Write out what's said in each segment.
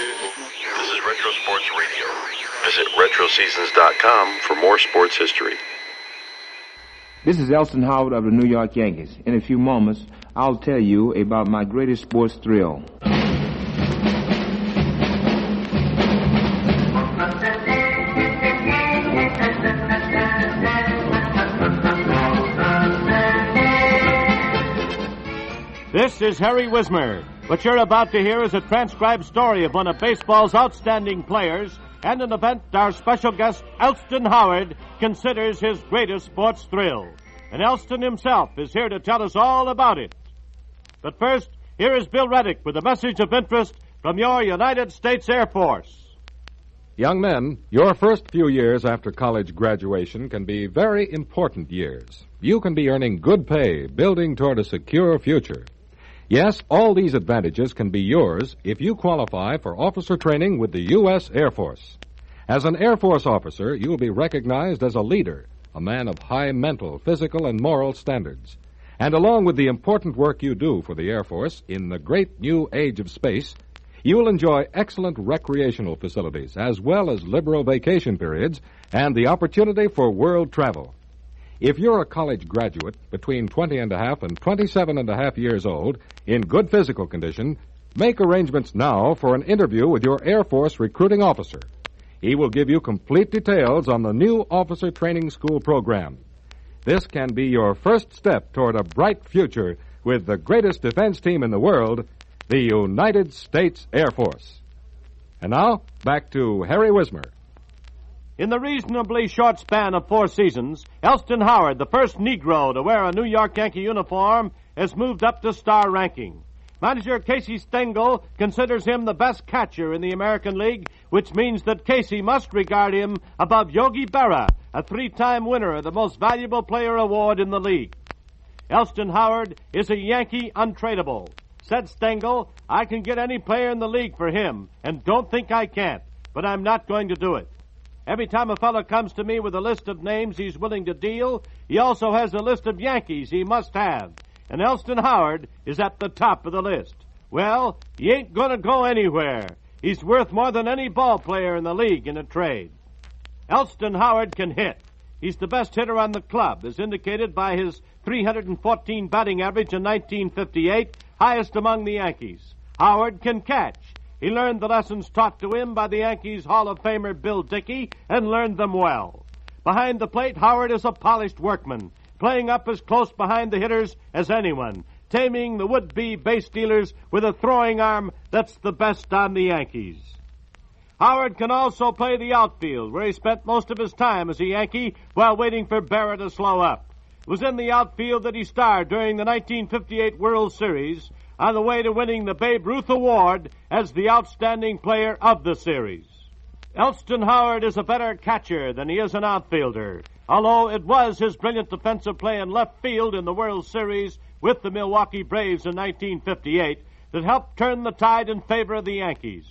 This is Retro Sports Radio. Visit RetroSeasons.com for more sports history. This is Elston Howard of the New York Yankees. In a few moments, I'll tell you about my greatest sports thrill. This is Harry Wismer. What you're about to hear is a transcribed story of one of baseball's outstanding players and an event our special guest, Elston Howard, considers his greatest sports thrill. And Elston himself is here to tell us all about it. But first, here is Bill Reddick with a message of interest from your United States Air Force. Young men, your first few years after college graduation can be very important years. You can be earning good pay, building toward a secure future. Yes, all these advantages can be yours if you qualify for officer training with the U.S. Air Force. As an Air Force officer, you will be recognized as a leader, a man of high mental, physical, and moral standards. And along with the important work you do for the Air Force in the great new age of space, you will enjoy excellent recreational facilities as well as liberal vacation periods and the opportunity for world travel. If you're a college graduate between 20 and a half and 27 and a half years old, in good physical condition, make arrangements now for an interview with your Air Force recruiting officer. He will give you complete details on the new officer training school program. This can be your first step toward a bright future with the greatest defense team in the world, the United States Air Force. And now, back to Harry Wismer. In the reasonably short span of 4 seasons, Elston Howard, the first Negro to wear a New York Yankee uniform, has moved up to star ranking. Manager Casey Stengel considers him the best catcher in the American League, which means that Casey must regard him above Yogi Berra, a 3-time winner of the Most Valuable Player Award in the league. Elston Howard is a Yankee untradeable. Said Stengel, I can get any player in the league for him, and don't think I can't, but I'm not going to do it. Every time a fellow comes to me with a list of names he's willing to deal, he also has a list of Yankees he must have. And Elston Howard is at the top of the list. Well, he ain't going to go anywhere. He's worth more than any ball player in the league in a trade. Elston Howard can hit. He's the best hitter on the club, as indicated by his 314 batting average in 1958, highest among the Yankees. Howard can catch. He learned the lessons taught to him by the Yankees Hall of Famer Bill Dickey and learned them well. Behind the plate, Howard is a polished workman, playing up as close behind the hitters as anyone, taming the would-be base stealers with a throwing arm that's the best on the Yankees. Howard can also play the outfield, where he spent most of his time as a Yankee while waiting for Berra to slow up. It was in the outfield that he starred during the 1958 World Series, on the way to winning the Babe Ruth Award as the outstanding player of the series. Elston Howard is a better catcher than he is an outfielder, although it was his brilliant defensive play in left field in the World Series with the Milwaukee Braves in 1958 that helped turn the tide in favor of the Yankees.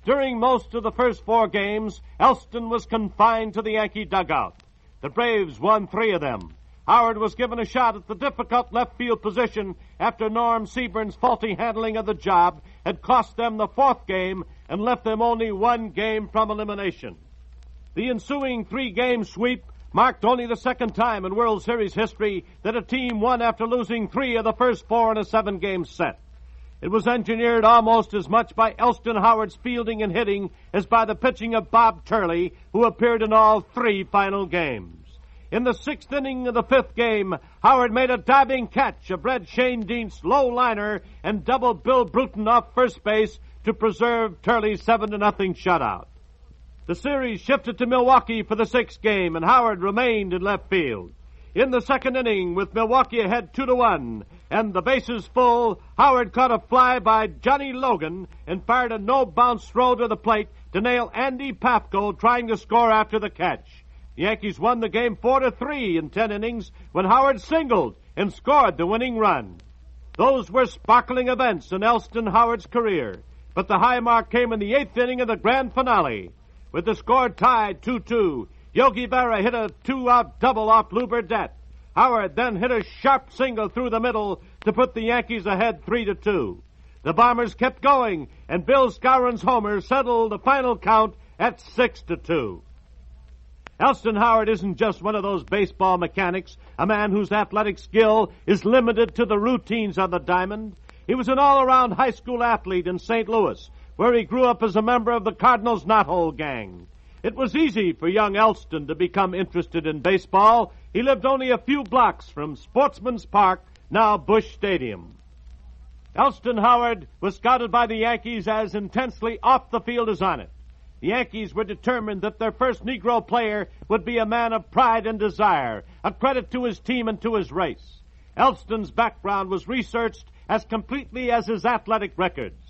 During most of the first 4 games, Elston was confined to the Yankee dugout. The Braves won 3 of them. Howard was given a shot at the difficult left field position after Norm Seaburn's faulty handling of the job had cost them the 4th game and left them only 1 game from elimination. The ensuing 3-game sweep marked only the 2nd time in World Series history that a team won after losing 3 of the first 4 in a 7-game set. It was engineered almost as much by Elston Howard's fielding and hitting as by the pitching of Bob Turley, who appeared in all 3 final games. In the 6th inning of the 5th game, Howard made a diving catch of Red Shane Dean's low liner and doubled Bill Bruton off first base to preserve Turley's 7-0 shutout. The series shifted to Milwaukee for the 6th game, and Howard remained in left field. In the 2nd inning, with Milwaukee ahead 2-1, and the bases full, Howard caught a fly by Johnny Logan and fired a no-bounce throw to the plate to nail Andy Pafko trying to score after the catch. The Yankees won the game 4-3 in 10 innings when Howard singled and scored the winning run. Those were sparkling events in Elston Howard's career, but the high mark came in the 8th inning of the grand finale. With the score tied 2-2, Yogi Berra hit a 2-out double off Lou Burdette. Howard then hit a sharp single through the middle to put the Yankees ahead 3-2. The Bombers kept going, and Bill Skowron's homer settled the final count at 6-2. Elston Howard isn't just one of those baseball mechanics, a man whose athletic skill is limited to the routines on the diamond. He was an all-around high school athlete in St. Louis, where he grew up as a member of the Cardinals Knothole gang. It was easy for young Elston to become interested in baseball. He lived only a few blocks from Sportsman's Park, now Busch Stadium. Elston Howard was scouted by the Yankees as intensely off the field as on it. The Yankees were determined that their first Negro player would be a man of pride and desire, a credit to his team and to his race. Elston's background was researched as completely as his athletic records.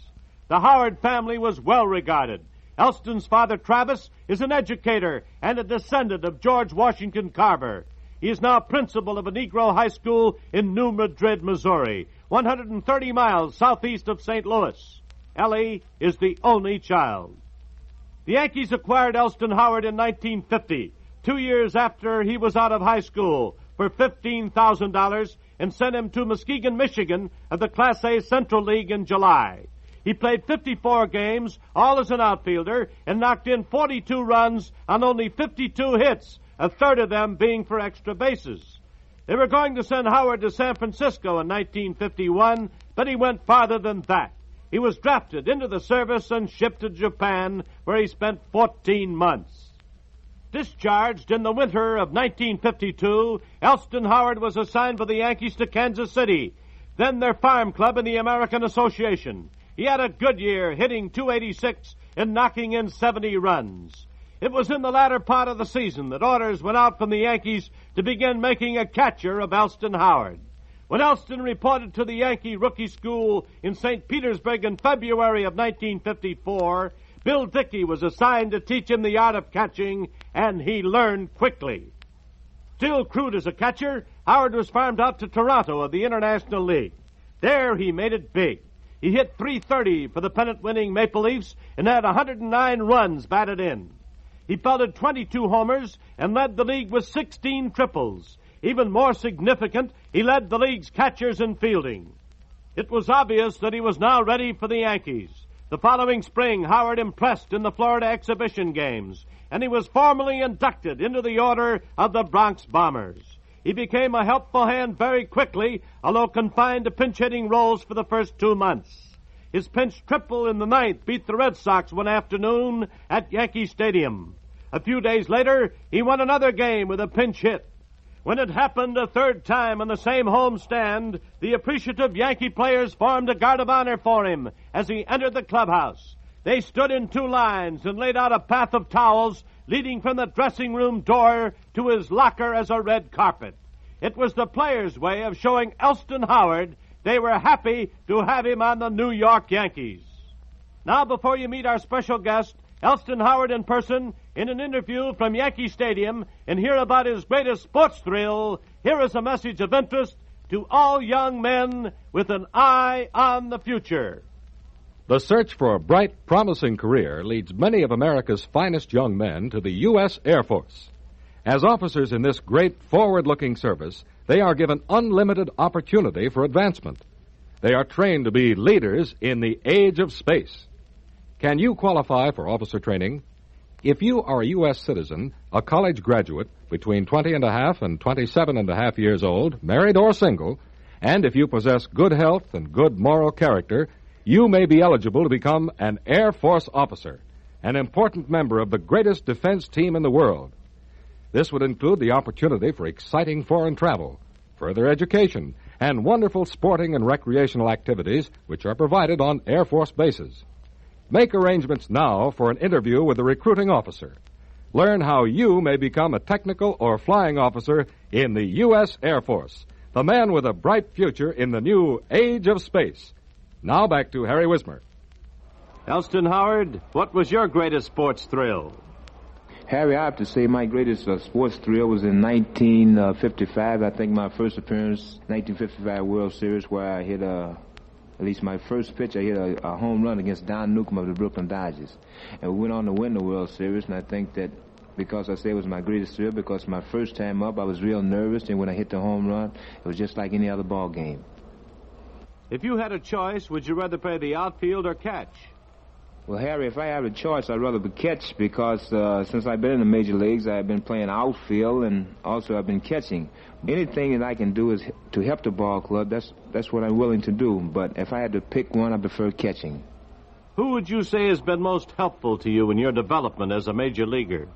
The Howard family was well regarded. Elston's father, Travis, is an educator and a descendant of George Washington Carver. He is now principal of a Negro high school in New Madrid, Missouri, 130 miles southeast of St. Louis. Ellie is the only child. The Yankees acquired Elston Howard in 1950, 2 years after he was out of high school, for $15,000 and sent him to Muskegon, Michigan of the Class A Central League in July. He played 54 games, all as an outfielder, and knocked in 42 runs on only 52 hits, a third of them being for extra bases. They were going to send Howard to San Francisco in 1951, but he went farther than that. He was drafted into the service and shipped to Japan, where he spent 14 months. Discharged in the winter of 1952, Elston Howard was assigned by the Yankees to Kansas City, then their farm club in the American Association. He had a good year, hitting .286 and knocking in 70 runs. It was in the latter part of the season that orders went out from the Yankees to begin making a catcher of Elston Howard. When Elston reported to the Yankee rookie school in St. Petersburg in February of 1954, Bill Dickey was assigned to teach him the art of catching, and he learned quickly. Still crude as a catcher, Howard was farmed out to Toronto of the International League. There he made it big. He hit .330 for the pennant-winning Maple Leafs and had 109 runs batted in. He belted 22 homers and led the league with 16 triples. Even more significant, he led the league's catchers in fielding. It was obvious that he was now ready for the Yankees. The following spring, Howard impressed in the Florida exhibition games, and he was formally inducted into the order of the Bronx Bombers. He became a helpful hand very quickly, although confined to pinch-hitting roles for the first 2 months. His pinch triple in the ninth beat the Red Sox one afternoon at Yankee Stadium. A few days later, he won another game with a pinch hit. When it happened a third time on the same home stand, the appreciative Yankee players formed a guard of honor for him as he entered the clubhouse. They stood in 2 lines and laid out a path of towels leading from the dressing room door to his locker as a red carpet. It was the players' way of showing Elston Howard they were happy to have him on the New York Yankees. Now, before you meet our special guest, Elston Howard in person, in an interview from Yankee Stadium, and hear about his greatest sports thrill, here is a message of interest to all young men with an eye on the future. The search for a bright, promising career leads many of America's finest young men to the U.S. Air Force. As officers in this great, forward-looking service, they are given unlimited opportunity for advancement. They are trained to be leaders in the age of space. Can you qualify for officer training? If you are a U.S. citizen, a college graduate, between 20 and a half and 27 and a half years old, married or single, and if you possess good health and good moral character, you may be eligible to become an Air Force officer, an important member of the greatest defense team in the world. This would include the opportunity for exciting foreign travel, further education, and wonderful sporting and recreational activities which are provided on Air Force bases. Make arrangements now for an interview with the recruiting officer. Learn how you may become a technical or flying officer in the U.S. Air Force, the man with a bright future in the new age of space. Now back to Harry Wismer. Elston Howard, what was your greatest sports thrill? Harry, I have to say my greatest sports thrill was in 1955. I think my first appearance, 1955 World Series, where I hit at least my first pitch, I hit a home run against Don Newcomb of the Brooklyn Dodgers. And we went on to win the World Series, and I think that because I say it was my greatest thrill, because my first time up, I was real nervous, and when I hit the home run, it was just like any other ball game. If you had a choice, would you rather play the outfield or catch? Well, Harry, if I have a choice, I'd rather be catch because since I've been in the major leagues, I've been playing outfield and also I've been catching. Anything that I can do is to help the ball club. That's what I'm willing to do. But if I had to pick one, I prefer catching. Who would you say has been most helpful to you in your development as a major leaguer?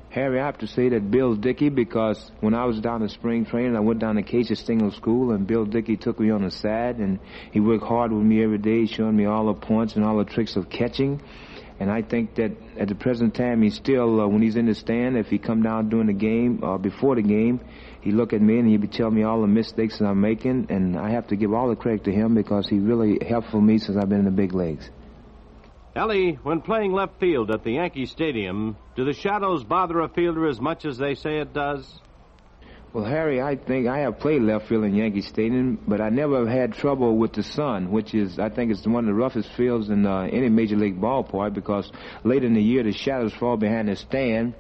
Harry, I have to say that Bill Dickey, because when I was down in spring training, I went down to Casey Stengel School, and Bill Dickey took me on the side, and he worked hard with me every day, showing me all the points and all the tricks of catching. And I think that at the present time, he's still, when he's in the stand, if he come down during the game or before the game, he look at me and he'd be telling me all the mistakes that I'm making, and I have to give all the credit to him because he really helped for me since I've been in the big leagues. Ellie, when playing left field at the Yankee Stadium, do the shadows bother a fielder as much as they say it does? Well, Harry, I think I have played left field in Yankee Stadium, but I never had trouble with the sun, which is, I think it's one of the roughest fields in any major league ballpark because late in the year the shadows fall behind the stand,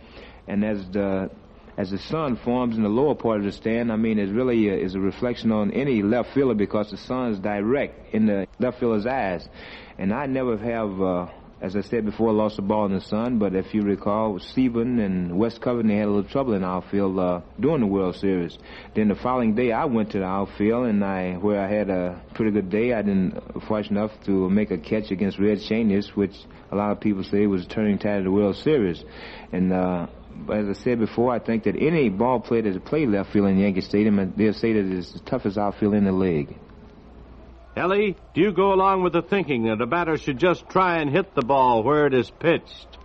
and as the sun forms in the lower part of the stand, I mean, it really is a reflection on any left fielder because the sun is direct in the left fielder's eyes. And I never have, as I said before, lost a ball in the sun, but if you recall, Stephen and West Covington, they had a little trouble in outfield during the World Series. Then the following day, I went to the outfield, and where I had a pretty good day, I didn't fortunate enough to make a catch against Red Chanius, which a lot of people say was a turning tide of the World Series. And but as I said before, I think that any ball player that played left field in Yankee Stadium, they'll say that it's the toughest outfield in the league. Ellie, do you go along with the thinking that a batter should just try and hit the ball where it is pitched?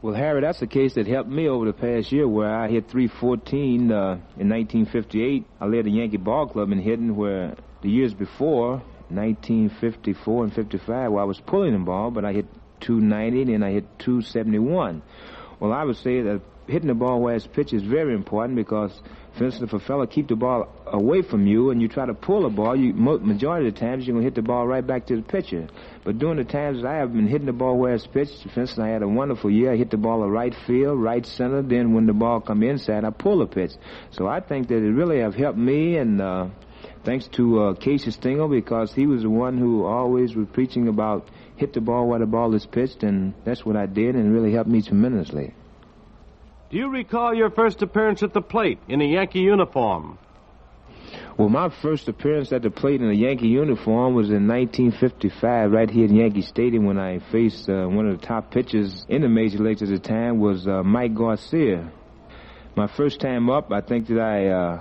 Well, Harry, that's the case that helped me over the past year where I hit .314 in 1958. I led the Yankee Ball Club in hitting where the years before, 1954 and 55, where I was pulling the ball, but I hit .290 and I hit .271. Well, I would say that hitting the ball where it's pitched is very important because, for instance, if a fella keep the ball away from you and you try to pull the ball, majority of the times you're going to hit the ball right back to the pitcher. But during the times I have been hitting the ball where it's pitched, for instance, I had a wonderful year. I hit the ball to right field, right center. Then when the ball come inside, I pull the pitch. So I think that it really have helped me, and thanks to Casey Stengel, because he was the one who always was preaching about hit the ball where the ball is pitched, and that's what I did, and it really helped me tremendously. Do you recall your first appearance at the plate in a Yankee uniform? Well, my first appearance at the plate in a Yankee uniform was in 1955, right here at Yankee Stadium, when I faced one of the top pitchers in the major leagues at the time was Mike Garcia. My first time up, I think that I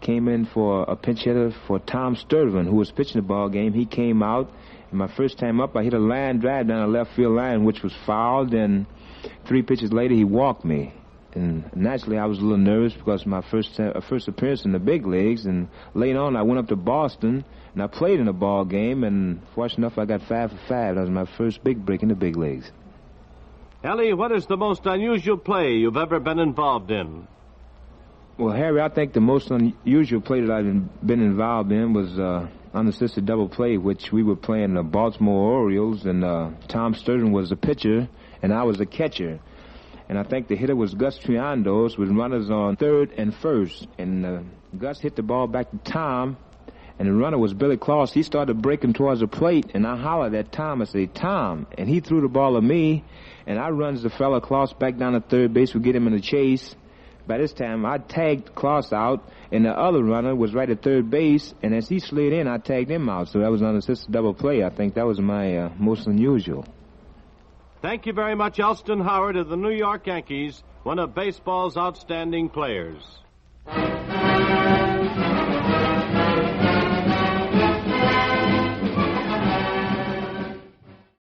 came in for a pinch hitter for Tom Sturtevant, who was pitching the ball game. He came out, and my first time up, I hit a line drive down the left field line, which was fouled, and 3 pitches later, he walked me. And naturally, I was a little nervous because my first appearance in the big leagues. And later on, I went up to Boston, and I played in a ball game, and fortunate enough, I got 5 for 5. That was my first big break in the big leagues. Ellie, what is the most unusual play you've ever been involved in? Well, Harry, I think the most unusual play that I've been involved in was unassisted double play, which we were playing the Baltimore Orioles, and Tom Sturgeon was the pitcher, and I was the catcher. And I think the hitter was Gus Triandos with runners on third and first. And Gus hit the ball back to Tom, and the runner was Billy Claus. He started breaking towards the plate, and I hollered at Tom. I said, Tom. And he threw the ball at me, and I runs the fella Claus back down to third base. We get him in a chase. By this time, I tagged Claus out, and the other runner was right at third base. And as he slid in, I tagged him out. So that was an unassisted double play. I think that was my most unusual. Thank you very much, Elston Howard of the New York Yankees, one of baseball's outstanding players.